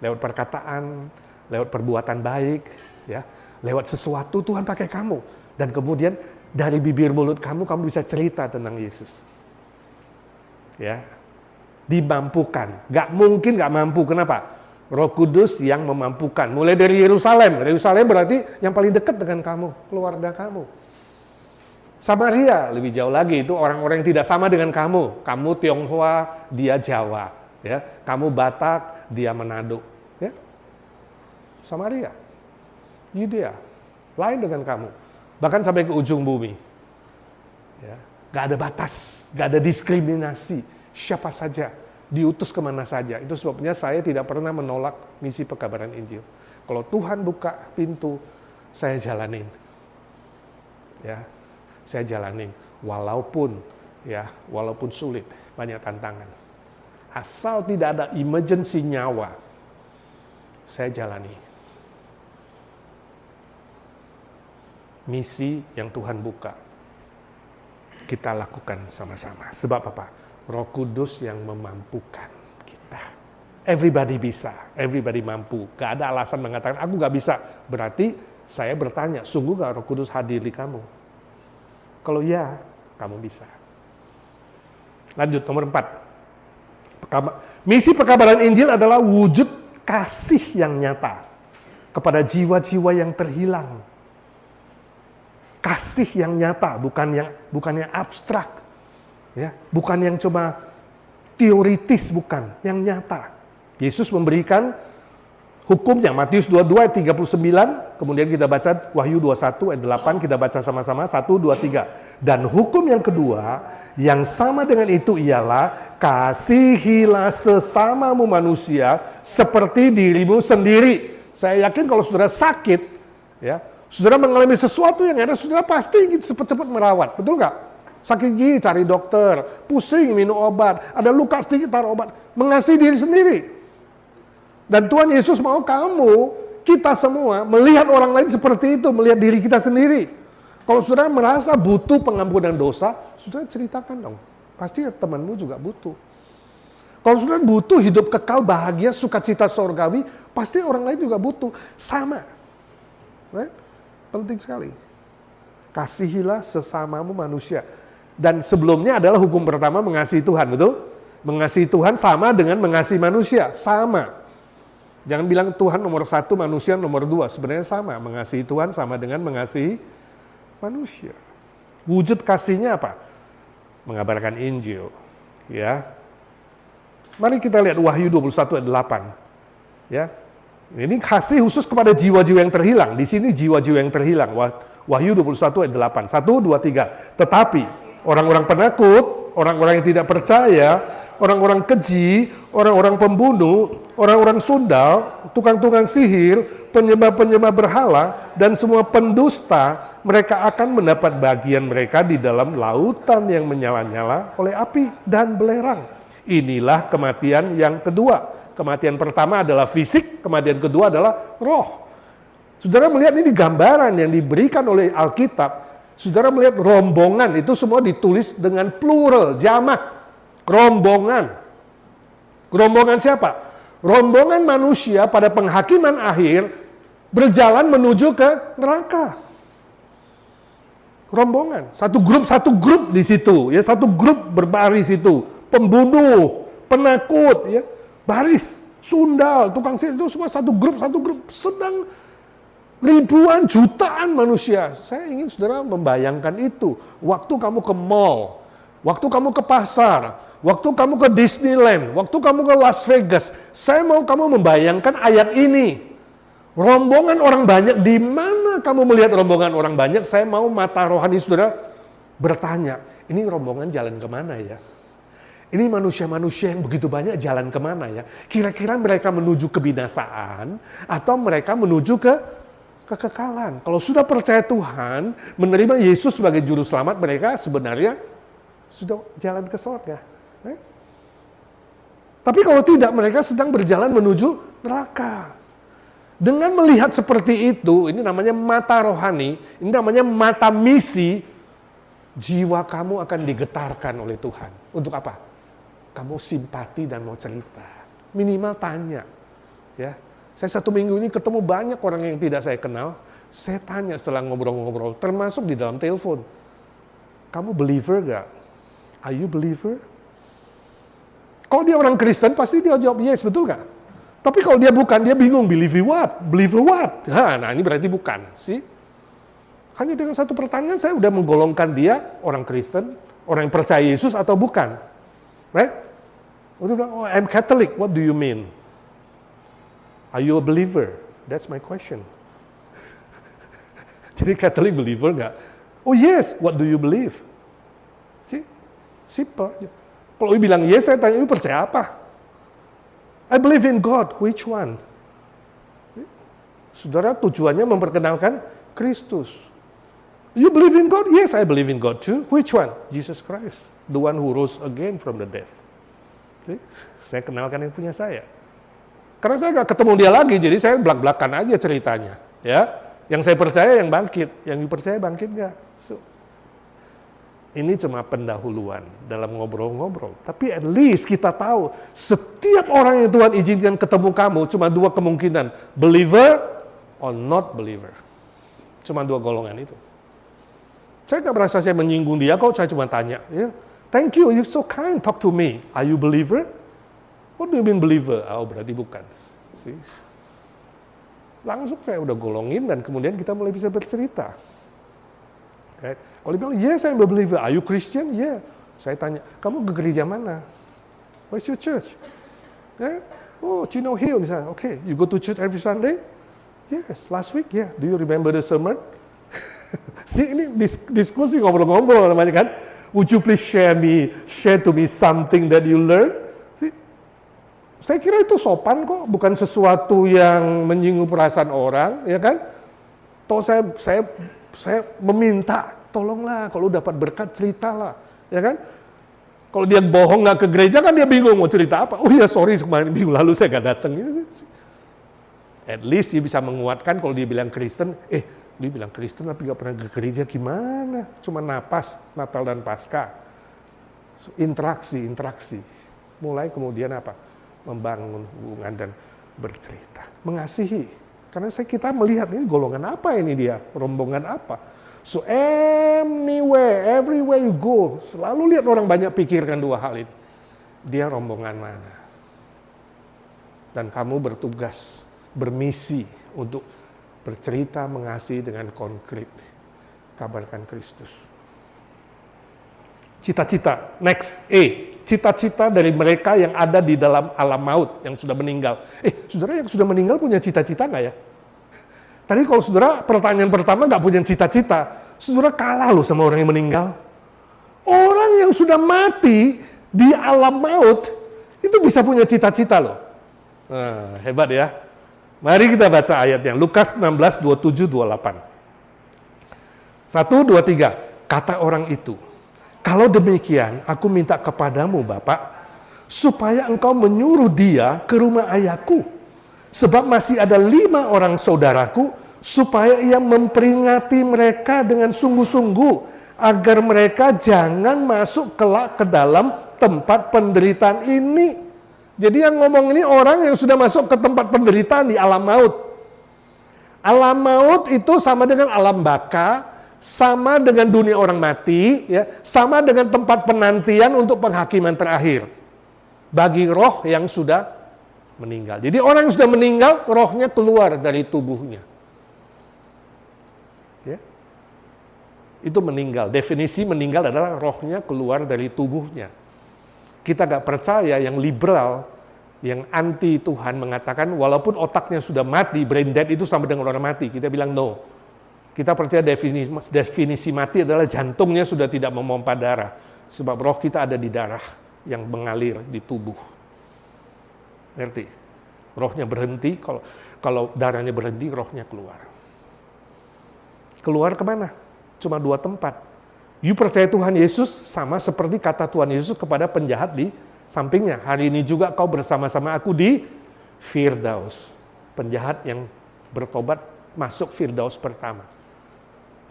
lewat perkataan, lewat perbuatan baik, ya, lewat sesuatu Tuhan pakai kamu. Dan kemudian dari bibir mulut kamu, kamu bisa cerita tentang Yesus. Ya, dimampukan. Gak mungkin gak mampu. Kenapa? Roh Kudus yang memampukan. Mulai dari Yerusalem. Yerusalem berarti yang paling dekat dengan kamu, keluarga kamu. Samaria lebih jauh lagi, itu orang-orang yang tidak sama dengan kamu. Kamu Tionghoa, dia Jawa. Ya, kamu Batak, dia Manado. Ya, Samaria, Yudea, lain dengan kamu. Bahkan sampai ke ujung bumi. Ya, gak ada batas, gak ada diskriminasi. Siapa saja, diutus kemana saja. Itu sebabnya saya tidak pernah menolak misi pekabaran Injil. Kalau Tuhan buka pintu, saya jalanin. Ya, saya jalanin. Walaupun sulit, banyak tantangan. Asal tidak ada emergency nyawa, saya jalani. Misi yang Tuhan buka, kita lakukan sama-sama. Sebab apa? Roh Kudus yang memampukan kita. Everybody bisa, everybody mampu. Gak ada alasan mengatakan, aku gak bisa. Berarti saya bertanya, sungguh gak Roh Kudus hadir di kamu? Kalau ya, kamu bisa. Lanjut, nomor 4. Misi pekabaran Injil adalah wujud kasih yang nyata kepada jiwa-jiwa yang terhilang. Kasih yang nyata, bukan yang abstrak, ya, bukan yang cuma teoritis, bukan, yang nyata. Yesus memberikan hukumnya, Matius 22 ayat 39, kemudian kita baca Wahyu 21 ayat 8, kita baca sama-sama, 1, 2, 3. Dan hukum yang kedua, yang sama dengan itu ialah, kasihilah sesamamu manusia seperti dirimu sendiri. Saya yakin kalau saudara sakit, ya, saudara mengalami sesuatu yang ada, saudara pasti ingin cepat-cepat merawat, betul nggak? Sakit gigi, cari dokter, pusing, minum obat, ada luka sedikit, taruh obat, mengasihi diri sendiri. Dan Tuhan Yesus mau kamu, kita semua, melihat orang lain seperti itu, melihat diri kita sendiri. Kalau saudara merasa butuh pengampunan dosa, saudara ceritakan dong. Pasti temanmu juga butuh. Kalau saudara butuh hidup kekal, bahagia, sukacita surgawi, pasti orang lain juga butuh. Sama. Right? Penting sekali. Kasihilah sesamamu manusia. Dan sebelumnya adalah hukum pertama mengasihi Tuhan, betul? Mengasihi Tuhan sama dengan mengasihi manusia, sama. Jangan bilang Tuhan nomor 1, manusia nomor 2. Sebenarnya sama, mengasihi Tuhan sama dengan mengasihi manusia. Wujud kasihnya apa? Mengabarkan Injil. Ya. Mari kita lihat Wahyu 21 ayat 8. Ya. Ini kasih khusus kepada jiwa-jiwa yang terhilang. Di sini jiwa-jiwa yang terhilang. Wahyu 21 ayat 8. 1, 2, 3. Tetapi orang-orang penakut, orang-orang yang tidak percaya, orang-orang keji, orang-orang pembunuh, orang-orang sundal, tukang-tukang sihir, penyembah-penyembah berhala, dan semua pendusta, mereka akan mendapat bagian mereka di dalam lautan yang menyala-nyala oleh api dan belerang. Inilah kematian yang kedua. Kematian pertama adalah fisik, kematian kedua adalah roh. Saudara melihat ini gambaran yang diberikan oleh Alkitab. Saudara melihat rombongan, itu semua ditulis dengan plural, jamak. Rombongan. Rombongan siapa? Rombongan manusia pada penghakiman akhir berjalan menuju ke neraka. Rombongan, satu grup di situ, ya, satu grup berbaris itu, pembunuh, penakut, ya, baris, sundal, tukang sihir, itu semua satu grup, sedang ribuan, jutaan manusia. Saya ingin saudara membayangkan itu. Waktu kamu ke mall, waktu kamu ke pasar, waktu kamu ke Disneyland, waktu kamu ke Las Vegas, saya mau kamu membayangkan ayat ini. Rombongan orang banyak, di mana kamu melihat rombongan orang banyak? Saya mau mata rohani saudara bertanya, ini rombongan jalan kemana ya? Ini manusia-manusia yang begitu banyak jalan kemana ya? Kira-kira mereka menuju kebinasaan atau mereka menuju ke kekekalan? Kalau sudah percaya Tuhan, menerima Yesus sebagai juru selamat, mereka sebenarnya sudah jalan ke surga. Tapi kalau tidak, mereka sedang berjalan menuju neraka. Dengan melihat seperti itu, ini namanya mata rohani, ini namanya mata misi, jiwa kamu akan digetarkan oleh Tuhan. Untuk apa? Kamu simpati dan mau cerita. Minimal tanya. Ya. Saya 1 minggu ini ketemu banyak orang yang tidak saya kenal. Saya tanya setelah ngobrol-ngobrol, termasuk di dalam telepon. Kamu believer gak? Are you believer? Kalau dia orang Kristen, pasti dia jawab yes, betul gak? Tapi kalau dia bukan, dia bingung, believe what? Believe what? Nah, ini berarti bukan. See? Hanya dengan satu pertanyaan, saya udah menggolongkan dia orang Kristen, orang yang percaya Yesus atau bukan. Right? Udah bilang, oh, I'm Catholic, what do you mean? Are you a believer? That's my question. Jadi Catholic believer nggak? Oh yes, what do you believe? See? Simple aja. Kalau dia bilang yes, saya tanya, lu percaya apa? I believe in God, which one? Saudara, tujuannya memperkenalkan Kristus. You believe in God? Yes, I believe in God too. Which one? Jesus Christ, the one who rose again from the death. See? Saya kenalkan yang punya saya. Karena saya nggak ketemu dia lagi, jadi saya belak-belakan aja ceritanya. Ya, yang saya percaya yang bangkit, yang dipercaya bangkit nggak? So, ini cuma pendahuluan dalam ngobrol-ngobrol. Tapi at least kita tahu, setiap orang yang Tuhan izinkan ketemu kamu, cuma 2 kemungkinan. Believer or not believer. Cuma 2 golongan itu. Saya nggak merasa saya menyinggung dia, kok saya cuma tanya. Ya, thank you, you so kind, talk to me. Are you believer? What do you mean believer? Oh, berarti bukan. See? Langsung saya udah golongin dan kemudian kita mulai bisa bercerita. Right? Kalau dia bilang, yes, I'm a believer. Are you Christian? Yeah. Saya tanya, kamu ke gereja mana? Where's your church? Right? Oh, Chino Hill misalnya. Okay, you go to church every Sunday? Yes. Last week? Yeah. Do you remember the sermon? See, ini diskusi ngobrol-ngobrol namanya kan. Would you please share to me something that you learned? See, saya kira itu sopan kok, bukan sesuatu yang menyinggung perasaan orang, ya kan? Toh saya meminta, tolonglah kalau dapat berkat ceritalah, ya kan? Kalau dia bohong nggak ke gereja kan dia bingung mau cerita apa. Oh iya sorry kemarin minggu lalu saya nggak datang. At least dia bisa menguatkan kalau dia bilang Kristen. Dia bilang Kristen tapi nggak pernah ke gereja gimana? Cuma napas Natal dan Paskah. Interaksi. Mulai kemudian apa? Membangun hubungan dan bercerita, mengasihi. Karena kita melihat ini golongan apa ini dia, rombongan apa. So anywhere, everywhere you go, selalu lihat orang banyak pikirkan dua hal ini. Dia rombongan mana? Dan kamu bertugas, bermisi untuk bercerita mengasihi dengan konkret. Kabarkan Kristus. Cita-cita, next, cita-cita dari mereka yang ada di dalam alam maut, yang sudah meninggal. Saudara yang sudah meninggal punya cita-cita nggak ya? Tadi kalau saudara pertanyaan pertama nggak punya cita-cita, saudara kalah loh sama orang yang meninggal. Orang yang sudah mati di alam maut, itu bisa punya cita-cita loh. Nah, hebat ya. Mari kita baca ayatnya, Lukas 16, 27, 28. 1, 2, 3, kata orang itu, kalau demikian, aku minta kepadamu, Bapak, supaya engkau menyuruh dia ke rumah ayahku. Sebab masih ada 5 orang saudaraku, supaya ia memperingati mereka dengan sungguh-sungguh, agar mereka jangan masuk kelak ke dalam tempat penderitaan ini. Jadi yang ngomong ini orang yang sudah masuk ke tempat penderitaan di alam maut. Alam maut itu sama dengan alam baka, sama dengan dunia orang mati, ya, sama dengan tempat penantian untuk penghakiman terakhir bagi roh yang sudah meninggal. Jadi orang yang sudah meninggal, rohnya keluar dari tubuhnya. Ya. Itu meninggal. Definisi meninggal adalah rohnya keluar dari tubuhnya. Kita gak percaya yang liberal, yang anti Tuhan mengatakan walaupun otaknya sudah mati, brain dead itu sama dengan orang mati. Kita bilang no. Kita percaya definisi mati adalah jantungnya sudah tidak memompa darah. Sebab roh kita ada di darah yang mengalir di tubuh. Ngerti? Rohnya berhenti, kalau darahnya berhenti, rohnya keluar. Keluar kemana? Cuma 2 tempat. You percaya Tuhan Yesus sama seperti kata Tuhan Yesus kepada penjahat di sampingnya. Hari ini juga kau bersama-sama aku di Firdaus. Penjahat yang bertobat masuk Firdaus pertama.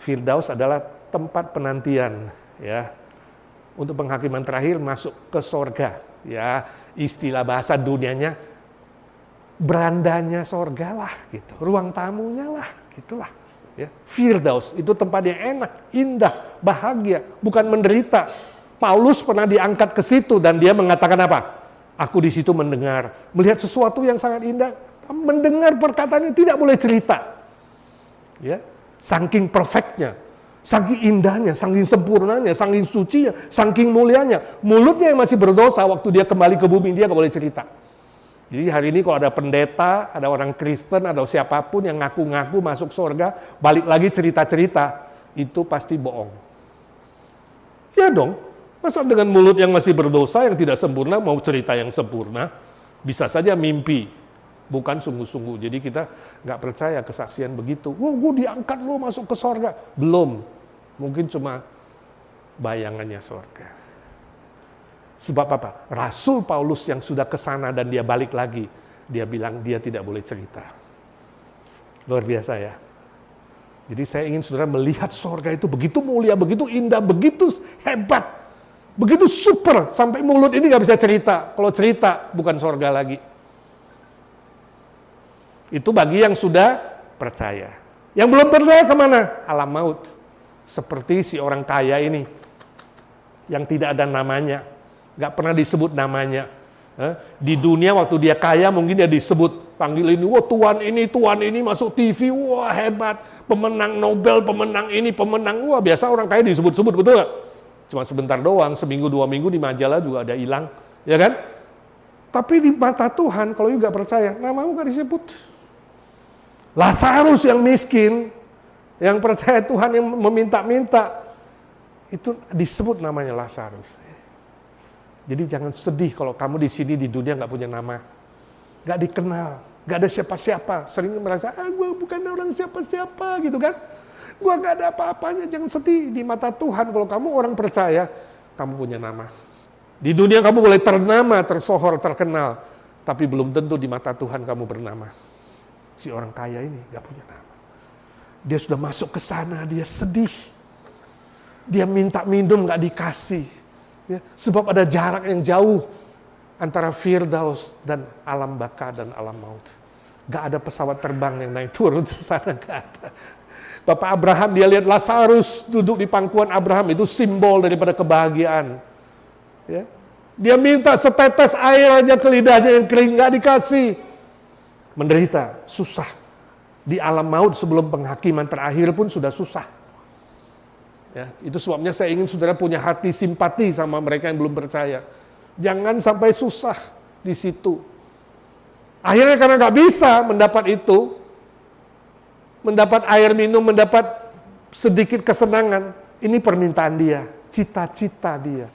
Firdaus adalah tempat penantian, ya, untuk penghakiman terakhir masuk ke sorga, ya, istilah bahasa dunianya berandanya sorga lah, gitu, ruang tamunya lah, gitulah, ya. Firdaus itu tempat yang enak, indah, bahagia, bukan menderita. Paulus pernah diangkat ke situ dan dia mengatakan apa? Aku di situ mendengar, melihat sesuatu yang sangat indah, mendengar perkataannya tidak boleh cerita, ya. Saking perfectnya, saking indahnya, saking sempurnanya, saking sucinya, saking mulianya. Mulutnya yang masih berdosa waktu dia kembali ke bumi, dia nggak boleh cerita. Jadi hari ini kalau ada pendeta, ada orang Kristen, ada siapapun yang ngaku-ngaku masuk surga, balik lagi cerita-cerita, itu pasti bohong. Ya dong, masa dengan mulut yang masih berdosa, yang tidak sempurna, mau cerita yang sempurna, bisa saja mimpi. Bukan sungguh-sungguh. Jadi kita nggak percaya kesaksian begitu. Wah, gue diangkat lo masuk ke sorga. Belum. Mungkin cuma bayangannya sorga. Sebab apa? Rasul Paulus yang sudah ke sana dan dia balik lagi, dia bilang dia tidak boleh cerita. Luar biasa ya. Jadi saya ingin saudara melihat sorga itu begitu mulia, begitu indah, begitu hebat, begitu super, sampai mulut ini nggak bisa cerita. Kalau cerita, bukan sorga lagi. Itu bagi yang sudah percaya. Yang belum percaya kemana? Alam maut. Seperti si orang kaya ini, yang tidak ada namanya, nggak pernah disebut namanya. Di dunia waktu dia kaya mungkin dia disebut, panggil ini, wah tuan ini masuk TV, wah hebat, pemenang Nobel, pemenang ini, pemenang, wah biasa orang kaya disebut-sebut, betul nggak? Cuma sebentar doang, seminggu 2 minggu di majalah juga ada hilang, ya kan? Tapi di mata Tuhan, kalau juga percaya, namamu nggak disebut. Lazarus yang miskin, yang percaya Tuhan yang meminta-minta, itu disebut namanya Lazarus. Jadi jangan sedih kalau kamu di sini di dunia nggak punya nama, nggak dikenal, nggak ada siapa-siapa. Sering merasa, gue bukan orang siapa-siapa gitu kan. Gue nggak ada apa-apanya, jangan sedih. Di mata Tuhan kalau kamu orang percaya, kamu punya nama. Di dunia kamu boleh ternama, tersohor, terkenal, tapi belum tentu di mata Tuhan kamu bernama. Si orang kaya ini gak punya nama. Dia sudah masuk ke sana, dia sedih. Dia minta minum gak dikasih. Ya, sebab ada jarak yang jauh antara Firdaus dan alam baka dan alam maut. Gak ada pesawat terbang yang naik turun ke sana, gak ada. Bapak Abraham, dia lihat Lazarus duduk di pangkuan Abraham, itu simbol daripada kebahagiaan. Ya. Dia minta setetes air aja ke lidahnya yang kering, nggak dikasih. Menderita, susah. Di alam maut sebelum penghakiman terakhir pun sudah susah. Ya, itu sebabnya saya ingin saudara punya hati simpati sama mereka yang belum percaya. Jangan sampai susah di situ. Akhirnya karena nggak bisa mendapat itu, mendapat air minum, mendapat sedikit kesenangan, ini permintaan dia, cita-cita dia.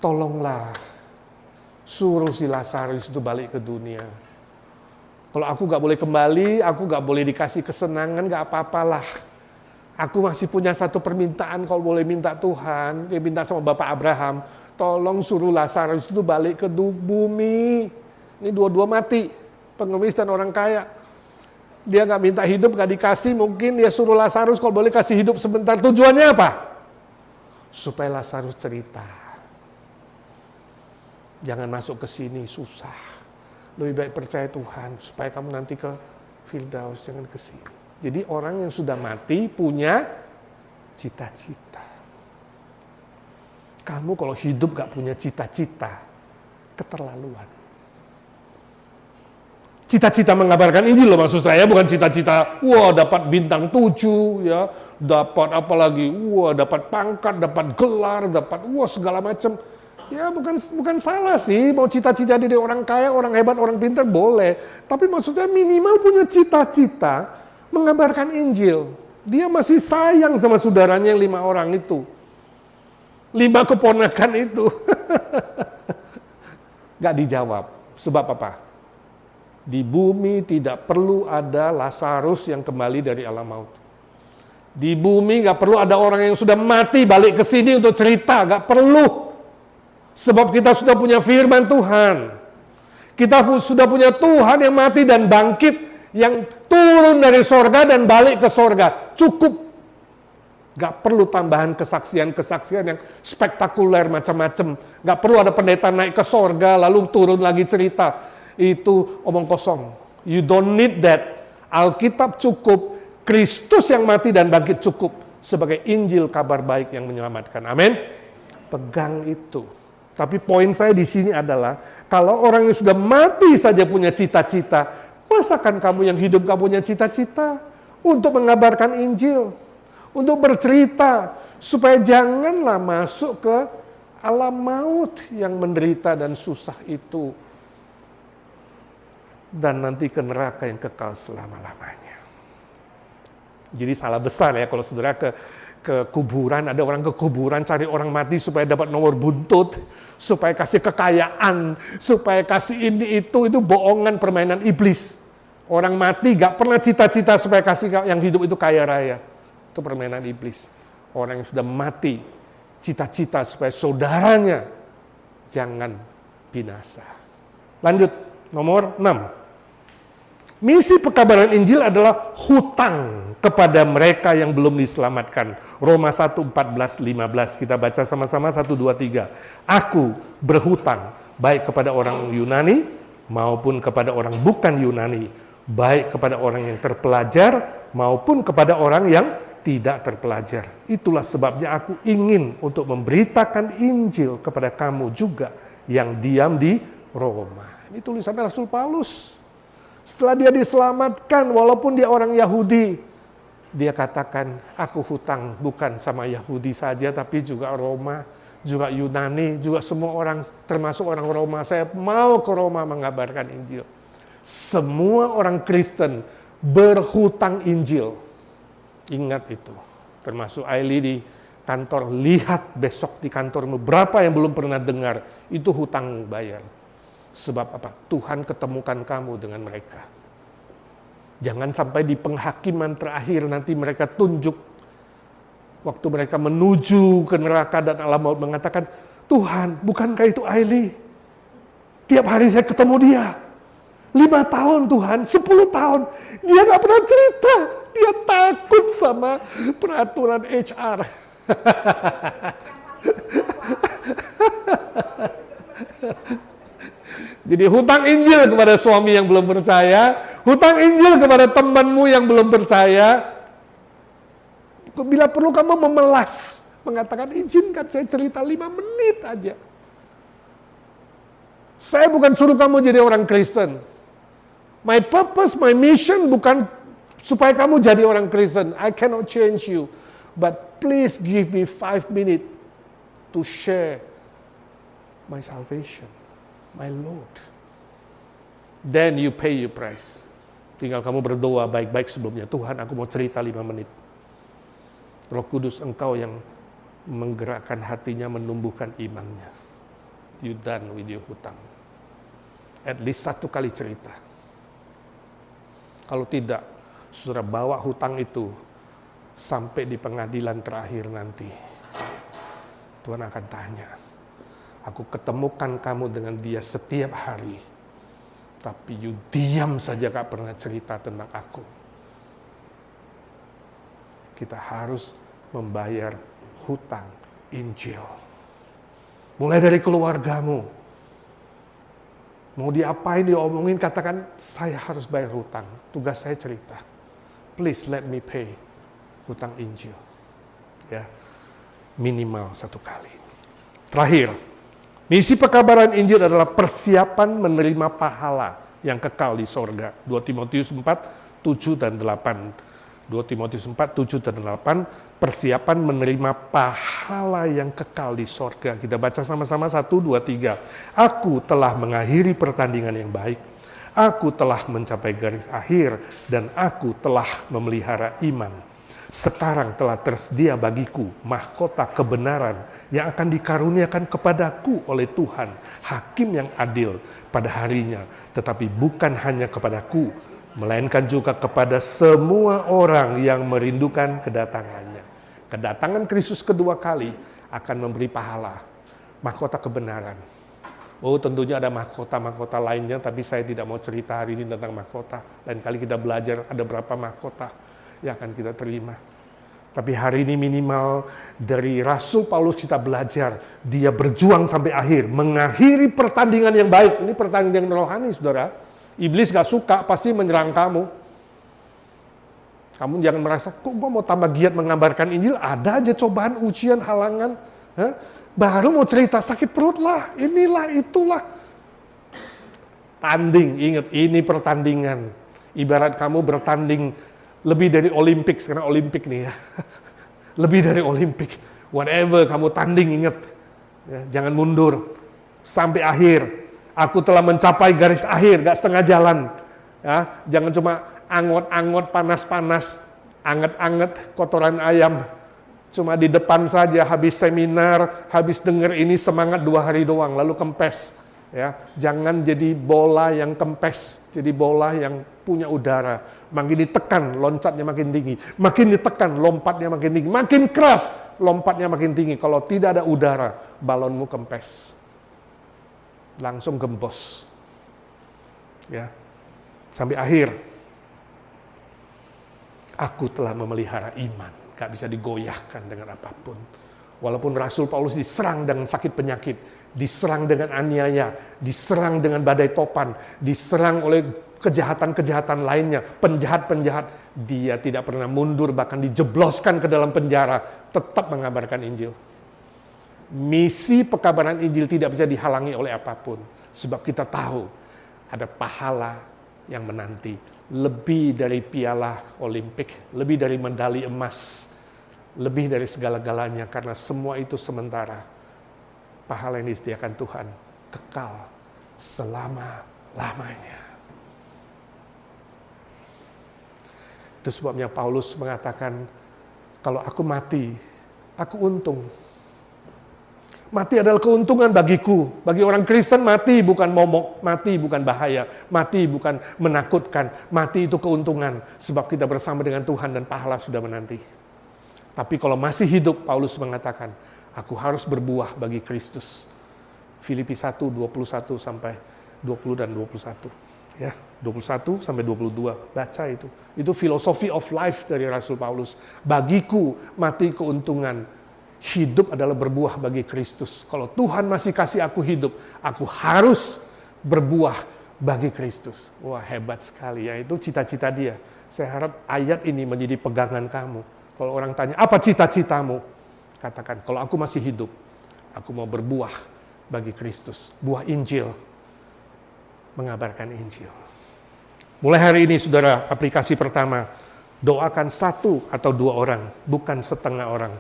Tolonglah, suruh si Lazarus itu balik ke dunia. Kalau aku nggak boleh kembali, aku nggak boleh dikasih kesenangan, nggak apa-apalah. Aku masih punya satu permintaan, kalau boleh minta Tuhan, dia minta sama Bapak Abraham, tolong suruh Lazarus itu balik ke bumi. Ini dua-dua mati, pengemis dan orang kaya. Dia nggak minta hidup, nggak dikasih, mungkin dia suruh Lazarus kalau boleh kasih hidup sebentar. Tujuannya apa? Supaya Lazarus cerita. Jangan masuk ke sini, susah. Lebih baik percaya Tuhan, supaya kamu nanti ke Firdaus, jangan ke sini. Jadi orang yang sudah mati punya cita-cita. Kamu kalau hidup gak punya cita-cita, keterlaluan. Cita-cita mengabarkan Injil loh maksud saya, bukan cita-cita, wah dapat bintang 7, ya, dapat apa lagi, wah dapat pangkat, dapat gelar, dapat wah segala macam. Ya bukan salah sih, mau cita-cita jadi orang kaya, orang hebat, orang pintar boleh. Tapi maksudnya minimal punya cita-cita mengabarkan Injil. Dia masih sayang sama saudaranya yang 5 orang itu. 5 keponakan itu. Gak dijawab. Sebab apa? Di bumi tidak perlu ada Lazarus yang kembali dari alam maut. Di bumi gak perlu ada orang yang sudah mati balik ke sini untuk cerita. Gak perlu. Sebab kita sudah punya firman Tuhan. Kita sudah punya Tuhan yang mati dan bangkit, yang turun dari sorga dan balik ke sorga. Cukup. Gak perlu tambahan kesaksian-kesaksian yang spektakuler macam-macam. Gak perlu ada pendeta naik ke sorga lalu turun lagi cerita. Itu omong kosong. You don't need that. Alkitab cukup. Kristus yang mati dan bangkit cukup sebagai Injil kabar baik yang menyelamatkan. Amin. Pegang itu. Tapi poin saya di sini adalah kalau orang yang sudah mati saja punya cita-cita, masakan kamu yang hidup gak punya cita-cita untuk mengabarkan Injil, untuk bercerita, supaya janganlah masuk ke alam maut yang menderita dan susah itu, dan nanti ke neraka yang kekal selama-lamanya. Jadi salah besar ya kalau saudara ke kuburan, ada orang ke kuburan cari orang mati supaya dapat nomor buntut, supaya kasih kekayaan, supaya kasih ini itu bohongan, permainan iblis. Orang mati gak pernah cita-cita supaya kasih yang hidup itu kaya raya. Itu permainan iblis. Orang yang sudah mati, cita-cita supaya saudaranya jangan binasa. Lanjut, nomor 6. Misi pekabaran Injil adalah hutang kepada mereka yang belum diselamatkan. Roma 1, 14, 15. Kita baca sama-sama 1, 2, 3. Aku berhutang baik kepada orang Yunani maupun kepada orang bukan Yunani, baik kepada orang yang terpelajar maupun kepada orang yang tidak terpelajar. Itulah sebabnya aku ingin untuk memberitakan Injil kepada kamu juga yang diam di Roma. Ini tulisan Rasul Paulus. Setelah dia diselamatkan, walaupun dia orang Yahudi, dia katakan, aku hutang bukan sama Yahudi saja, tapi juga Roma, juga Yunani, juga semua orang, termasuk orang Roma. Saya mau ke Roma mengabarkan Injil. Semua orang Kristen berhutang Injil. Ingat itu. Termasuk Aili di kantor, lihat besok di kantormu, berapa yang belum pernah dengar, itu hutang bayar. Sebab apa? Tuhan ketemukan kamu dengan mereka. Jangan sampai di penghakiman terakhir nanti mereka tunjuk, waktu mereka menuju ke neraka dan alam maut mengatakan, Tuhan, bukankah itu Aili? Tiap hari saya ketemu dia. 5 tahun Tuhan, 10 tahun. Dia gak pernah cerita. Dia takut sama peraturan HR. Jadi hutang Injil kepada suami yang belum percaya, Hutang Injil kepada temanmu yang belum percaya. Bila perlu kamu memelas, mengatakan izinkan saya cerita 5 menit aja. Saya bukan suruh kamu jadi orang Kristen. My purpose, my mission bukan supaya kamu jadi orang Kristen. I cannot change you. But please give me 5 minutes to share my salvation, my Lord. Then you pay your price. Tinggal kamu berdoa baik-baik sebelumnya. Tuhan, aku mau cerita 5 menit. Roh Kudus, Engkau yang menggerakkan hatinya, menumbuhkan imannya. You done with your hutang. At least 1 kali cerita. Kalau tidak, saudara bawa hutang itu sampai di pengadilan terakhir nanti. Tuhan akan tanya, aku ketemukan kamu dengan dia setiap hari, tapi you diam saja gak pernah cerita tentang aku. Kita harus membayar hutang Injil. Mulai dari keluargamu. Mau diapain, diomongin, katakan, saya harus bayar hutang. Tugas saya cerita. Please let me pay hutang Injil. Ya, minimal 1 kali. Terakhir, misi pekabaran Injil adalah persiapan menerima pahala yang kekal di sorga. 2 Timotius 4, 7 dan 8. 2 Timotius 4, 7 dan 8, persiapan menerima pahala yang kekal di sorga. Kita baca sama-sama 1, 2, 3. Aku telah mengakhiri pertandingan yang baik. Aku telah mencapai garis akhir dan aku telah memelihara iman. Sekarang telah tersedia bagiku mahkota kebenaran yang akan dikaruniakan kepadaku oleh Tuhan, Hakim yang adil pada harinya, tetapi bukan hanya kepadaku, melainkan juga kepada semua orang yang merindukan kedatangannya. Kedatangan Kristus kedua kali akan memberi pahala, mahkota kebenaran. Oh, tentunya ada mahkota-mahkota lainnya, tapi saya tidak mau cerita hari ini tentang mahkota. Lain kali kita belajar ada berapa mahkota yang akan kita terima. Tapi hari ini minimal dari Rasul Paulus kita belajar, dia berjuang sampai akhir, mengakhiri pertandingan yang baik. Ini pertandingan rohani, saudara. Iblis gak suka, pasti menyerang kamu. Kamu jangan merasa, kok gue mau tambah giat mengabarkan Injil, ada aja cobaan, ujian, halangan. Baru mau cerita sakit perut lah, inilah, itulah. Tanding, ingat, ini pertandingan. Ibarat kamu bertanding lebih dari Olimpik, sekarang Olimpik nih ya. Lebih dari Olimpik. Whatever kamu tanding, ingat. Ya, jangan mundur. Sampai akhir. Aku telah mencapai garis akhir, gak setengah jalan. Ya, jangan cuma angot-angot, panas-panas, anget-anget, kotoran ayam. Cuma di depan saja, habis seminar, habis denger ini semangat 2 hari doang, lalu kempes. Ya, jangan jadi bola yang kempes, jadi bola yang punya udara. Makin ditekan, loncatnya makin tinggi. Makin ditekan, lompatnya makin tinggi. Makin keras, lompatnya makin tinggi. Kalau tidak ada udara, balonmu kempes. Langsung gembos. Ya. Sampai akhir. Aku telah memelihara iman. Gak bisa digoyahkan dengan apapun. Walaupun Rasul Paulus diserang dengan sakit penyakit, diserang dengan aniaya, diserang dengan badai topan, diserang oleh kejahatan-kejahatan lainnya, penjahat-penjahat, dia tidak pernah mundur, bahkan dijebloskan ke dalam penjara, tetap mengabarkan Injil. Misi pekabaran Injil tidak bisa dihalangi oleh apapun, sebab kita tahu ada pahala yang menanti, lebih dari piala Olimpik, lebih dari medali emas, lebih dari segala-galanya, karena semua itu sementara. Pahala yang disediakan Tuhan kekal selama-lamanya. Itu sebabnya Paulus mengatakan, kalau aku mati, aku untung. Mati adalah keuntungan bagiku. Bagi orang Kristen mati bukan momok, mati bukan bahaya, mati bukan menakutkan, mati itu keuntungan. Sebab kita bersama dengan Tuhan dan pahala sudah menanti. Tapi kalau masih hidup, Paulus mengatakan, aku harus berbuah bagi Kristus. Filipi 1, 21 sampai 20 dan 21. Ya, 21 sampai 22, baca itu. Itu filosofi of life dari Rasul Paulus. Bagiku mati keuntungan. Hidup adalah berbuah bagi Kristus. Kalau Tuhan masih kasih aku hidup, aku harus berbuah bagi Kristus. Wah, hebat sekali ya, itu cita-cita dia. Saya harap ayat ini menjadi pegangan kamu. Kalau orang tanya, apa cita-citamu? Katakan, kalau aku masih hidup, aku mau berbuah bagi Kristus. Buah Injil, mengabarkan Injil. Mulai hari ini, saudara, aplikasi pertama, doakan 1 atau 2 orang, bukan setengah orang.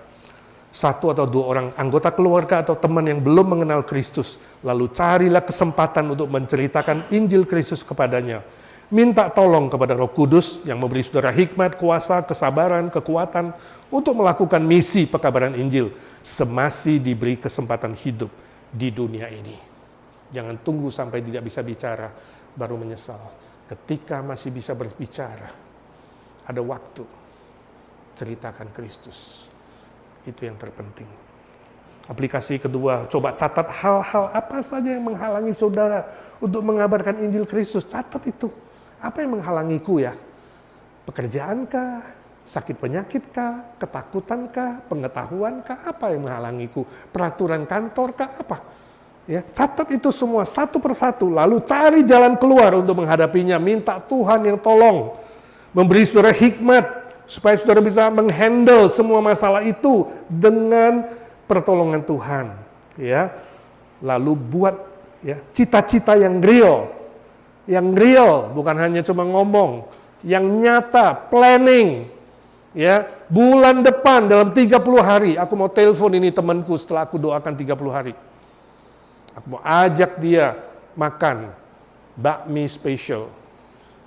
1 atau 2 orang anggota keluarga atau teman yang belum mengenal Kristus. Lalu carilah kesempatan untuk menceritakan Injil Kristus kepadanya. Minta tolong kepada Roh Kudus yang memberi saudara hikmat, kuasa, kesabaran, kekuatan untuk melakukan misi pekabaran Injil semasi diberi kesempatan hidup di dunia ini. Jangan tunggu sampai tidak bisa bicara baru menyesal. Ketika masih bisa berbicara, ada waktu, ceritakan Kristus. Itu yang terpenting. Aplikasi kedua, coba catat hal-hal apa saja yang menghalangi saudara untuk mengabarkan Injil Kristus. Catat itu. Apa yang menghalangiku ya? Pekerjaankah? Sakit penyakitkah? Ketakutankah? Pengetahuankah? Apa yang menghalangiku? Peraturan kantorkah? Apa? Ya, catat itu semua satu persatu, lalu cari jalan keluar untuk menghadapinya. Minta Tuhan yang tolong memberi saudara hikmat supaya saudara bisa menghandle semua masalah itu dengan pertolongan Tuhan. Ya, lalu buat ya cita-cita yang real, bukan hanya cuma ngomong, yang nyata, planning. Ya, bulan depan dalam 30 hari aku mau telepon ini temanku setelah aku doakan 30 hari. Aku mau ajak dia makan bakmi spesial.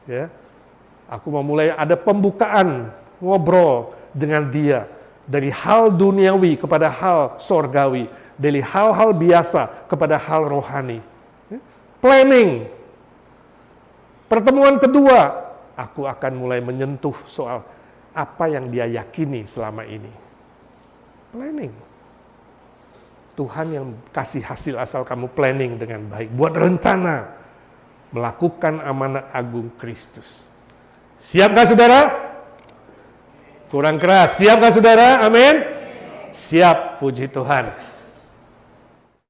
Ya. Aku mau mulai ada pembukaan ngobrol dengan dia dari hal duniawi kepada hal sorgawi, dari hal-hal biasa kepada hal rohani. Ya. Planning. Pertemuan kedua, aku akan mulai menyentuh soal apa yang dia yakini selama ini. Planning. Tuhan yang kasih hasil asal kamu planning dengan baik. Buat rencana melakukan amanat agung Kristus. Siapkah saudara? Kurang keras. Siapkah saudara? Amin. Siap, puji Tuhan.